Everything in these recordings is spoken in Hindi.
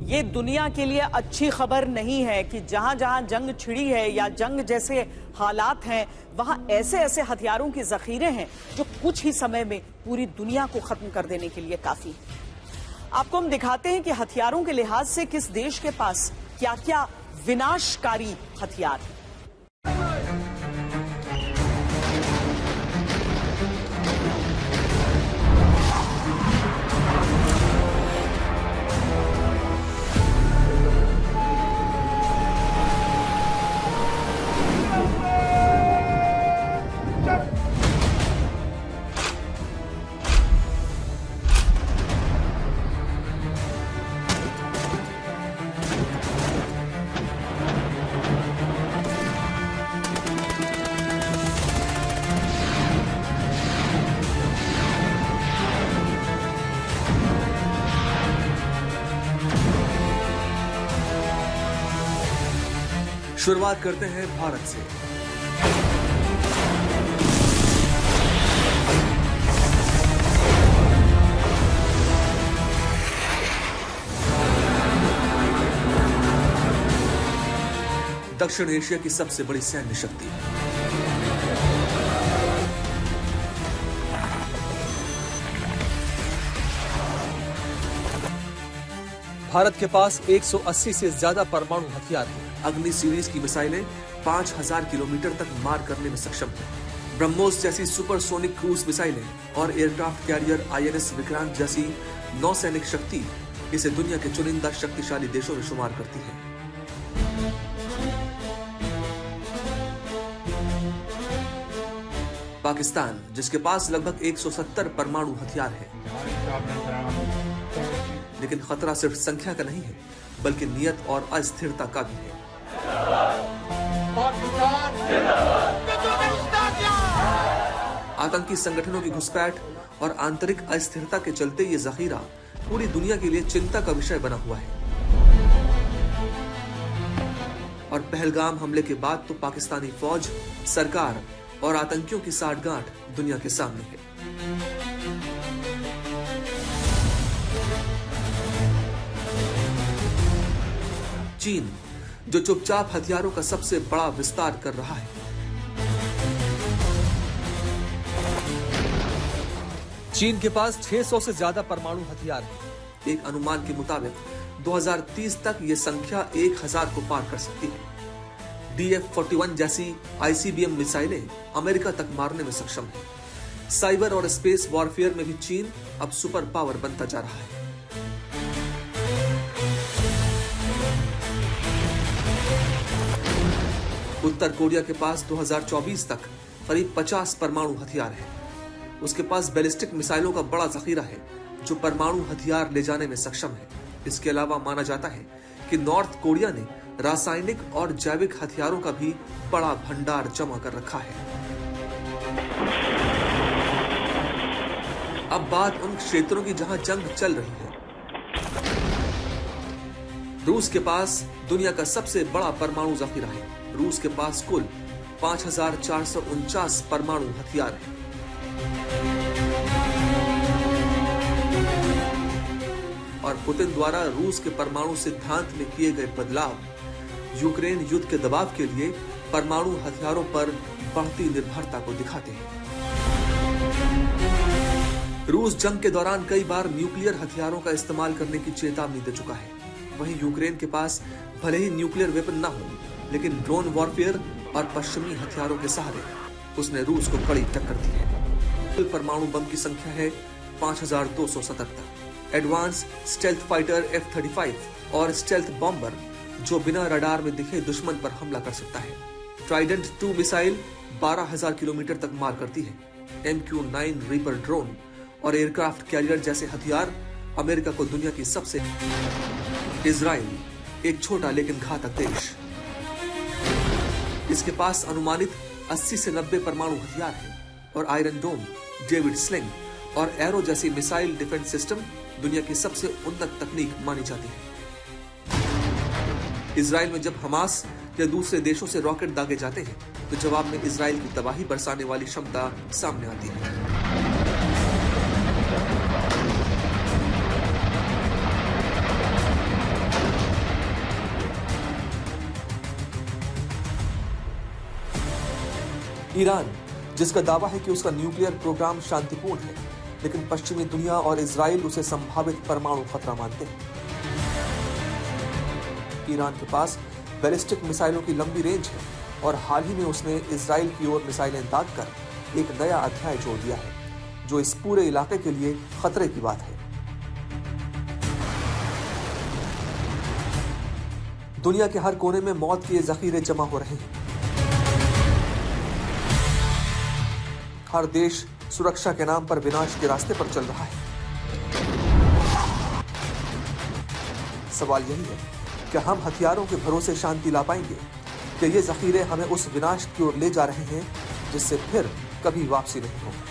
ये दुनिया के लिए अच्छी खबर नहीं है कि जहां जहां जंग छिड़ी है या जंग जैसे हालात हैं, वहां ऐसे ऐसे हथियारों के जखीरे हैं जो कुछ ही समय में पूरी दुनिया को खत्म कर देने के लिए काफी है। आपको हम दिखाते हैं कि हथियारों के लिहाज से किस देश के पास क्या क्या विनाशकारी हथियार हैं। शुरुआत करते हैं भारत से। दक्षिण एशिया की सबसे बड़ी सैन्य शक्ति। भारत के पास 180 से ज्यादा परमाणु हथियार हैं। अग्नि सीरीज की मिसाइलें 5000 किलोमीटर तक मार करने में सक्षम हैं। ब्रह्मोस जैसी सुपरसोनिक क्रूज मिसाइलें और एयरक्राफ्ट कैरियर INS विक्रांत जैसी नौसैनिक शक्ति इसे दुनिया के चुनिंदा शक्तिशाली देशों में शुमार करती है। पाकिस्तान, जिसके पास लगभग 170 परमाणु हथियार हैं, लेकिन खतरा सिर्फ संख्या का नहीं है, बल्कि नियत और अस्थिरता का भी है। आतंकी संगठनों की घुसपैठ और आंतरिक अस्थिरता के चलते ये जखीरा पूरी दुनिया के लिए चिंता का विषय बना हुआ है। और पहलगाम हमले के बाद तो पाकिस्तानी फौज, सरकार और आतंकियों की साठगांठ दुनिया के सामने है। चीन, जो चुपचाप हथियारों का सबसे बड़ा विस्तार कर रहा है। चीन के पास 600 से ज्यादा परमाणु हथियार हैं। एक अनुमान के मुताबिक 2030 तक ये संख्या 1000 को पार कर सकती है। DF-41 जैसी ICBM मिसाइलें अमेरिका तक मारने में सक्षम है। साइबर और स्पेस वॉरफेयर में भी चीन अब सुपर पावर बनता जा रहा है। उत्तर कोरिया के पास 2024 तक करीब 50 परमाणु हथियार हैं। उसके पास बैलिस्टिक मिसाइलों का बड़ा जखीरा है जो परमाणु हथियार ले जाने में सक्षम है। इसके अलावा माना जाता है कि नॉर्थ कोरिया ने रासायनिक और जैविक हथियारों का भी बड़ा भंडार जमा कर रखा है। अब बात उन क्षेत्रों की जहां जंग चल रही है। रूस के पास दुनिया का सबसे बड़ा परमाणु जखीरा है। रूस के पास कुल 5449 परमाणु हथियार हैं। और पुतिन द्वारा रूस के परमाणु सिद्धांत में किए गए बदलाव यूक्रेन युद्ध के दबाव के लिए परमाणु हथियारों पर बढ़ती निर्भरता को दिखाते हैं। रूस जंग के दौरान कई बार न्यूक्लियर हथियारों का इस्तेमाल करने की चेतावनी दे चुका है। वहीं यूक्रेन के पास भले ही न्यूक्लियर वेपन न हो, लेकिन ड्रोन वॉरफेयर और पश्चिमी हथियारों के सहारे उसने रूस को कड़ी टक्कर दी है। कुल परमाणु बम की संख्या है 5277। एडवांस स्टेल्थ फाइटर F-35 और स्टेल्थ बॉम्बर जो बिना रडार में दिखे दुश्मन पर हमला कर सकता है। ट्राइडेंट 2 मिसाइल 12000 किलोमीटर तक मार करती है। MQ-9 रीपर ड्रोन और एयरक्राफ्ट कैरियर जैसे हथियार अमेरिका को दुनिया की सबसे। इजराइल, एक छोटा लेकिन घातक देश, इसके पास अनुमानित 80 से 90 परमाणु हथियार हैं और आयरन डोम, डेविड स्लिंग और एरो जैसी मिसाइल डिफेंस सिस्टम दुनिया की सबसे उन्नत तकनीक मानी जाती है। इजराइल में जब हमास या दूसरे देशों से रॉकेट दागे जाते हैं तो जवाब में इजराइल की तबाही बरसाने वाली क्षमता सामने आती है। ईरान, जिसका दावा है कि उसका न्यूक्लियर प्रोग्राम शांतिपूर्ण है, लेकिन पश्चिमी दुनिया और इजराइल उसे संभावित परमाणु खतरा मानते हैं। ईरान के पास बैलिस्टिक मिसाइलों की लंबी रेंज है और हाल ही में उसने इजराइल की ओर मिसाइलें दागकर एक नया अध्याय जोड़ दिया है, जो इस पूरे इलाके के लिए खतरे की बात है। दुनिया के हर कोने में मौत के जखीरे जमा हो रहे हैं। हर देश सुरक्षा के नाम पर विनाश के रास्ते पर चल रहा है। सवाल यही है कि हम हथियारों के भरोसे शांति ला पाएंगे, कि ये जखीरे हमें उस विनाश की ओर ले जा रहे हैं जिससे फिर कभी वापसी नहीं होगी।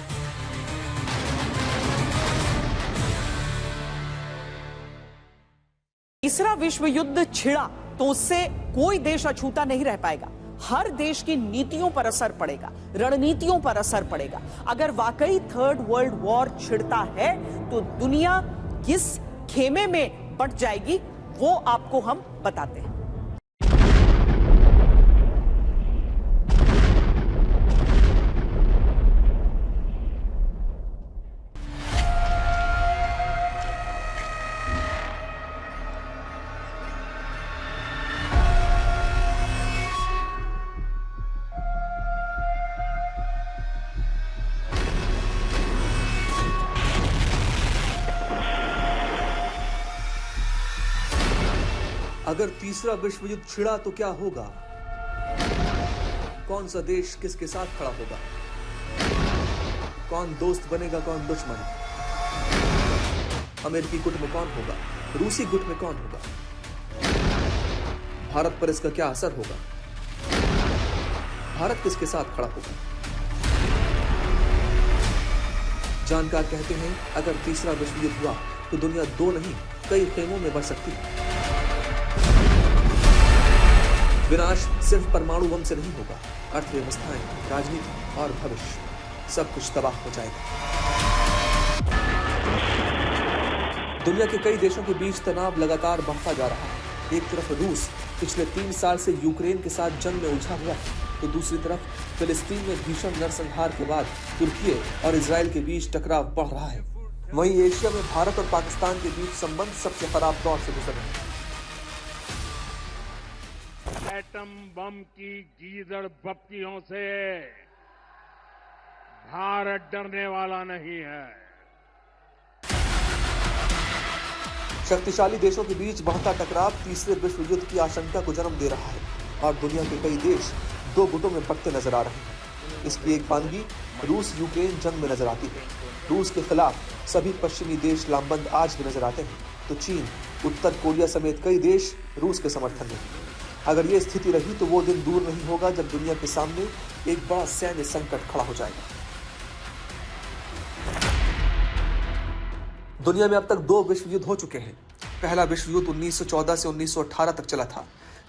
तीसरा विश्व युद्ध छिड़ा तो उससे कोई देश अछूता नहीं रह पाएगा। हर देश की नीतियों पर असर पड़ेगा, रणनीतियों पर असर पड़ेगा। अगर वाकई थर्ड वर्ल्ड वॉर छिड़ता है तो दुनिया किस खेमे में बंट जाएगी, वो आपको हम बताते हैं। अगर तीसरा विश्व युद्ध छिड़ा तो क्या होगा? कौन सा देश किसके साथ खड़ा होगा? कौन दोस्त बनेगा, कौन दुश्मन? अमेरिकी गुट में कौन होगा? रूसी गुट में कौन होगा? भारत पर इसका क्या असर होगा? भारत किसके साथ खड़ा होगा? जानकार कहते हैं, अगर तीसरा विश्व युद्ध हुआ तो दुनिया दो नहीं कई खेमों में बढ़ सकती है। विनाश सिर्फ परमाणु बम से नहीं होगा, अर्थव्यवस्थाएं, राजनीति और भविष्य सब कुछ तबाह हो जाएगा। दुनिया के कई देशों के बीच तनाव लगातार बढ़ता जा रहा है। एक तरफ रूस पिछले 3 साल से यूक्रेन के साथ जंग में उलझा हुआ है, तो दूसरी तरफ फिलिस्तीन में भीषण नरसंहार के बाद तुर्की और इजराइल के बीच टकराव बढ़ रहा है। वहीं एशिया में भारत और पाकिस्तान के बीच संबंध सबसे खराब दौर से गुजर रहे हैं। एटम बम की गीदड़ बत्तियों से भारत डरने वाला नहीं है। शक्तिशाली देशों के बीच बढ़ता टकराव तीसरे विश्व युद्ध की आशंका को जन्म दे रहा है और दुनिया के कई देश दो गुटों में बंटते नजर आ रहे हैं। इसकी एक बानगी रूस यूक्रेन जंग में नजर आती है। रूस के खिलाफ सभी पश्चिमी देश लामबंद आज भी नजर आते हैं, तो चीन, उत्तर कोरिया समेत कई देश रूस के समर्थन में। अगर ये स्थिति रही तो वो दिन दूर नहीं होगा जब दुनिया के सामने एक बड़ा सैन्य संकट खड़ा हो जाएगा। दुनिया में अब तक 2 विश्व युद्ध हो चुके हैं। पहला विश्व युद्ध 1914 से 1918 तक चला था।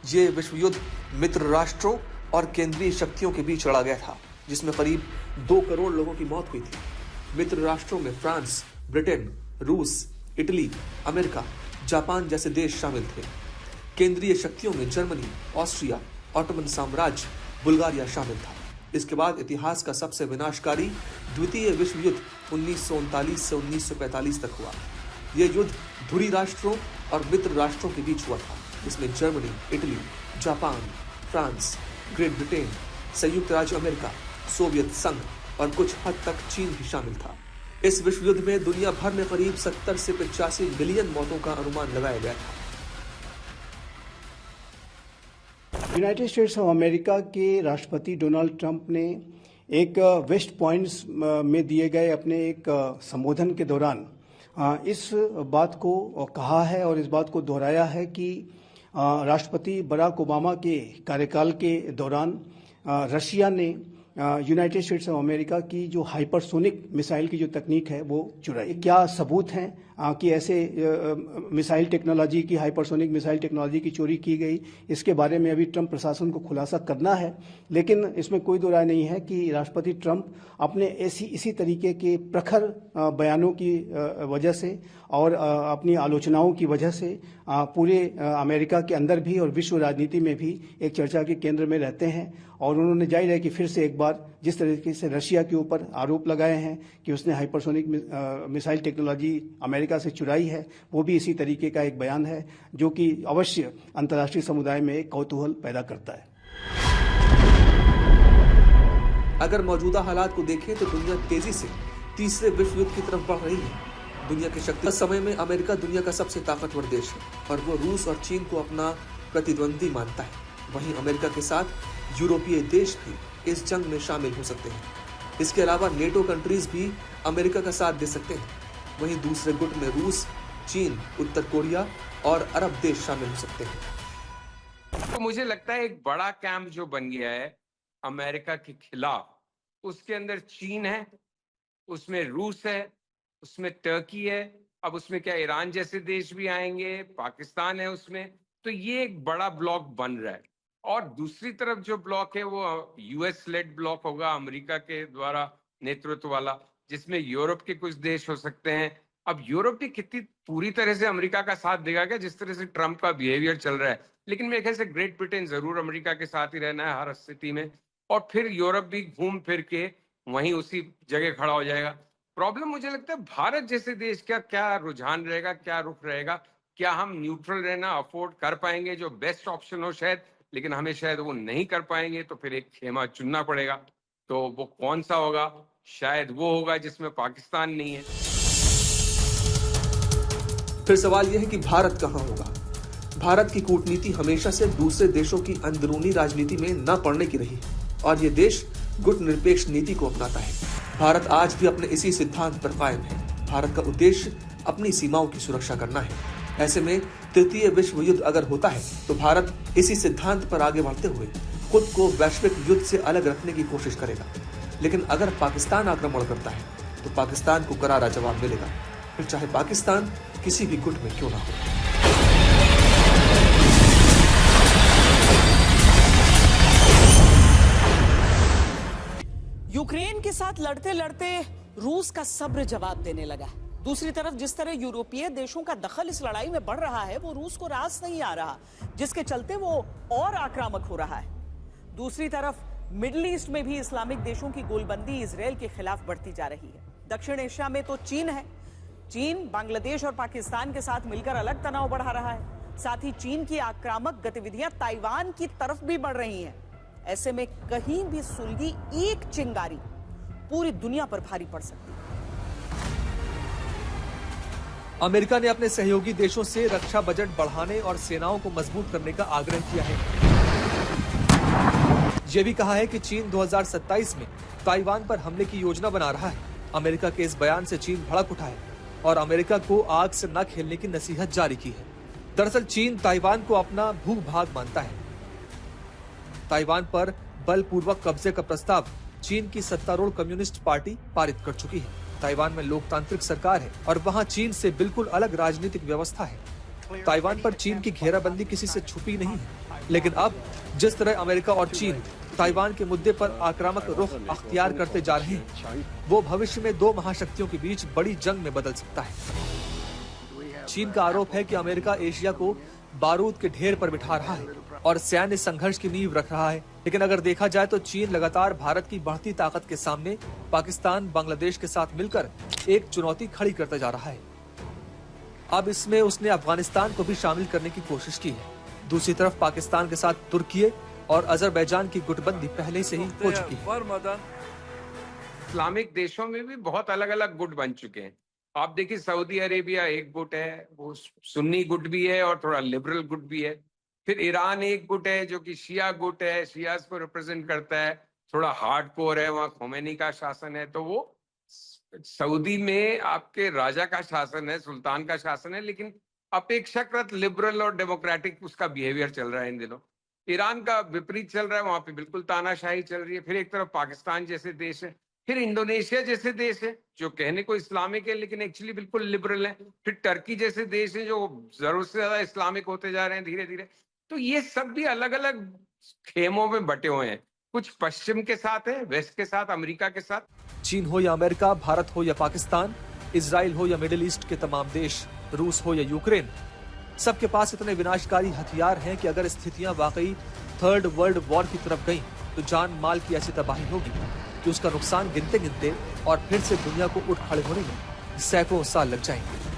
ये विश्व युद्ध मित्र राष्ट्रों और केंद्रीय शक्तियों के बीच लड़ा गया था, जिसमें करीब 2 करोड़ लोगों की मौत हुई थी। मित्र राष्ट्रों में फ्रांस, ब्रिटेन, रूस, इटली, अमेरिका, जापान जैसे देश शामिल थे। केंद्रीय शक्तियों में जर्मनी, ऑस्ट्रिया, ऑटोमन साम्राज्य, बुल्गारिया शामिल था। इसके बाद इतिहास का सबसे विनाशकारी द्वितीय विश्व युद्ध 1939 से 1945 तक हुआ। यह युद्ध धुरी राष्ट्रों और मित्र राष्ट्रों के बीच हुआ था, जिसमें Germany, Italy, Japan, France, great Britain, संयुक्त राज्य अमेरिका, सोवियत संघ और कुछ हद तक चीन भी शामिल था। इस विश्व युद्ध में दुनिया भर में करीब 70 से 85 मिलियन मौतों का अनुमान लगाया गया था। यूनाइटेड स्टेट्स ऑफ अमेरिका के राष्ट्रपति डोनाल्ड ट्रंप ने एक वेस्ट पॉइंट्स में दिए गए अपने एक संबोधन के दौरान इस बात को कहा है और इस बात को दोहराया है कि राष्ट्रपति बराक ओबामा के कार्यकाल के दौरान रशिया ने यूनाइटेड स्टेट्स ऑफ अमेरिका की जो हाइपरसोनिक मिसाइल की जो तकनीक है वो चुराई। क्या सबूत हैं कि ऐसे मिसाइल टेक्नोलॉजी की, हाइपरसोनिक मिसाइल टेक्नोलॉजी की चोरी की गई? इसके बारे में अभी ट्रंप प्रशासन को खुलासा करना है, लेकिन इसमें कोई दो राय नहीं है कि राष्ट्रपति ट्रंप अपने इसी तरीके के प्रखर बयानों की वजह से और अपनी आलोचनाओं की वजह से पूरे अमेरिका के अंदर भी और विश्व राजनीति में भी एक चर्चा के केंद्र में रहते हैं और उन्होंने जाहिर है कि फिर से एक बार जिस तरीके से रशिया के ऊपर आरोप लगाए हैं कि उसने हाइपरसोनिक मिसाइल टेक्नोलॉजी अमेरिका से चुराई है, वो भी इसी तरीके का एक बयान है जो कि अवश्य अंतर्राष्ट्रीय समुदाय में एक कौतूहल पैदा करता है। अगर मौजूदा हालात को देखें तो दुनिया तेजी से तीसरे विश्व युद्ध की तरफ बढ़ रही है। दुनिया की शक्ति समय में अमेरिका दुनिया का सबसे ताकतवर देश है और वो रूस और चीन को अपना प्रतिद्वंदी मानता है। वहीं अमेरिका के साथ यूरोपीय देश भी इस जंग में शामिल हो सकते हैं। इसके अलावा नेटो कंट्रीज भी अमेरिका का साथ दे सकते हैं। वहीं दूसरे गुट में रूस, चीन, उत्तर कोरिया और अरब देश शामिल हो सकते हैं। तो मुझे लगता है एक बड़ा कैंप जो बन गया है अमेरिका के खिलाफ, उसके अंदर चीन है, उसमें रूस है, उसमें टर्की है, अब उसमें क्या ईरान जैसे देश भी आएंगे, पाकिस्तान है उसमें। तो ये एक बड़ा ब्लॉक बन रहा है। और दूसरी तरफ जो ब्लॉक है वो यूएस लेड ब्लॉक होगा, अमेरिका के द्वारा नेतृत्व वाला, जिसमें यूरोप के कुछ देश हो सकते हैं। अब यूरोप भी कितनी पूरी तरह से अमेरिका का साथ देगा क्या, जिस तरह से ट्रम्प का बिहेवियर चल रहा है। लेकिन मेरे ख्याल से ग्रेट ब्रिटेन जरूर अमेरिका के साथ ही रहना है हर स्थिति में, और फिर यूरोप भी घूम फिर के वहीं उसी जगह खड़ा हो जाएगा। प्रॉब्लम मुझे लगता है भारत जैसे देश का क्या रुझान रहेगा, क्या रुख रहेगा, क्या हम न्यूट्रल रहना अफोर्ड कर पाएंगे, जो बेस्ट ऑप्शन हो शायद, लेकिन हमें शायद वो नहीं कर पाएंगे, तो फिर एक खेमा चुनना पड़ेगा। तो वो कौन सा होगा? शायद वो होगा जिसमें पाकिस्तान नहीं है। फिर सवाल यह है कि भारत कहां होगा। भारत की कूटनीति हमेशा से दूसरे देशों की अंदरूनी राजनीति में न पड़ने की रही है और ये देश गुट निरपेक्ष नीति को अपनाता है। भारत आज भी अपने इसी सिद्धांत पर कायम है। भारत का उद्देश्य अपनी सीमाओं की सुरक्षा करना है। ऐसे में तृतीय विश्व युद्ध अगर होता है तो भारत इसी सिद्धांत पर आगे बढ़ते हुए खुद को वैश्विक युद्ध से अलग रखने की कोशिश करेगा। लेकिन अगर पाकिस्तान आक्रमण करता है तो पाकिस्तान को करारा जवाब मिलेगा, फिर चाहे पाकिस्तान किसी भी गुट में क्यों ना हो। यूक्रेन के साथ लड़ते लड़ते रूस का सब्र जवाब देने लगा। दूसरी तरफ जिस तरह यूरोपीय देशों का दखल इस लड़ाई में बढ़ रहा है वो रूस को रास नहीं आ रहा, जिसके चलते वो और आक्रामक हो रहा है। दूसरी तरफ मिडिल ईस्ट में भी इस्लामिक देशों की गोलबंदी इजराइल के खिलाफ बढ़ती जा रही है। दक्षिण एशिया में तो चीन है। चीन बांग्लादेश और पाकिस्तान के साथ मिलकर अलग तनाव बढ़ा रहा है। साथ ही चीन की आक्रामक गतिविधियां ताइवान की तरफ भी बढ़ रही हैं। ऐसे में कहीं भी सुलगी एक चिंगारी पूरी दुनिया पर भारी पड़ सकती है। अमेरिका ने अपने सहयोगी देशों से रक्षा बजट बढ़ाने और सेनाओं को मजबूत करने का आग्रह किया है। यह भी कहा है कि चीन 2027 में ताइवान पर हमले की योजना बना रहा है। अमेरिका के इस बयान से चीन भड़क उठा है और अमेरिका को आग से न खेलने की नसीहत जारी की है। दरअसल चीन ताइवान को अपना भूभाग मानता है। ताइवान पर बलपूर्वक कब्जे का प्रस्ताव चीन की सत्तारूढ़ कम्युनिस्ट पार्टी पारित कर चुकी है। ताइवान में लोकतांत्रिक सरकार है और वहां चीन से बिल्कुल अलग राजनीतिक व्यवस्था है। ताइवान पर चीन की घेराबंदी किसी से छुपी नहीं है। लेकिन अब जिस तरह अमेरिका और चीन ताइवान के मुद्दे पर आक्रामक रुख अख्तियार करते जा रहे हैं, वो भविष्य में दो महाशक्तियों के बीच बड़ी जंग में बदल सकता है। चीन का आरोप है कि अमेरिका एशिया को बारूद के ढेर पर बिठा रहा है और सैन्य संघर्ष की नींव रख रहा है। लेकिन अगर देखा जाए तो चीन लगातार भारत की बढ़ती ताकत के सामने पाकिस्तान, बांग्लादेश के साथ मिलकर एक चुनौती खड़ी करता जा रहा है। अब इसमें उसने अफगानिस्तान को भी शामिल करने की कोशिश की है। दूसरी तरफ पाकिस्तान के साथ तुर्की और अजरबैजान की गुटबंदी पहले से ही हो चुकी है। इस्लामिक देशों में भी बहुत अलग अलग गुट बन चुके हैं। आप देखिए सऊदी अरेबिया एक गुट है, वो सुन्नी गुट भी है और थोड़ा लिबरल गुट भी है। फिर ईरान एक गुट है जो कि शिया गुट है, शियाज को रिप्रेजेंट करता है, थोड़ा हार्डकोर है, वहाँ खोमेनी का शासन है। तो वो सऊदी में आपके राजा का शासन है, सुल्तान का शासन है, लेकिन अपेक्षाकृत लिबरल और डेमोक्रेटिक उसका बिहेवियर चल रहा है इन दिनों। ईरान का विपरीत चल रहा है, वहां पे बिल्कुल तानाशाही चल रही है। फिर एक तरफ पाकिस्तान जैसे देश है, फिर इंडोनेशिया जैसे देश है जो कहने को इस्लामिक है लेकिन एक्चुअली बिल्कुल लिबरल है। फिर टर्की जैसे देश है जो जरूरत से ज्यादा इस्लामिक होते जा रहे हैं धीरे धीरे। तो ये सब भी अलग अलग खेमों में बटे हुए हैं। कुछ पश्चिम के साथ है, वेस्ट के साथ, अमेरिका के साथ। चीन हो या अमेरिका, भारत हो या पाकिस्तान, इजराइल हो या मिडिल ईस्ट के तमाम देश, रूस हो या यूक्रेन, सबके पास इतने विनाशकारी हथियार हैं कि अगर स्थितियां वाकई थर्ड वर्ल्ड वॉर की तरफ गईं तो जान माल की ऐसी तबाही होगी कि उसका नुकसान गिनते गिनते और फिर से दुनिया को उठ खड़े होने में सैकड़ों साल लग जाएंगे।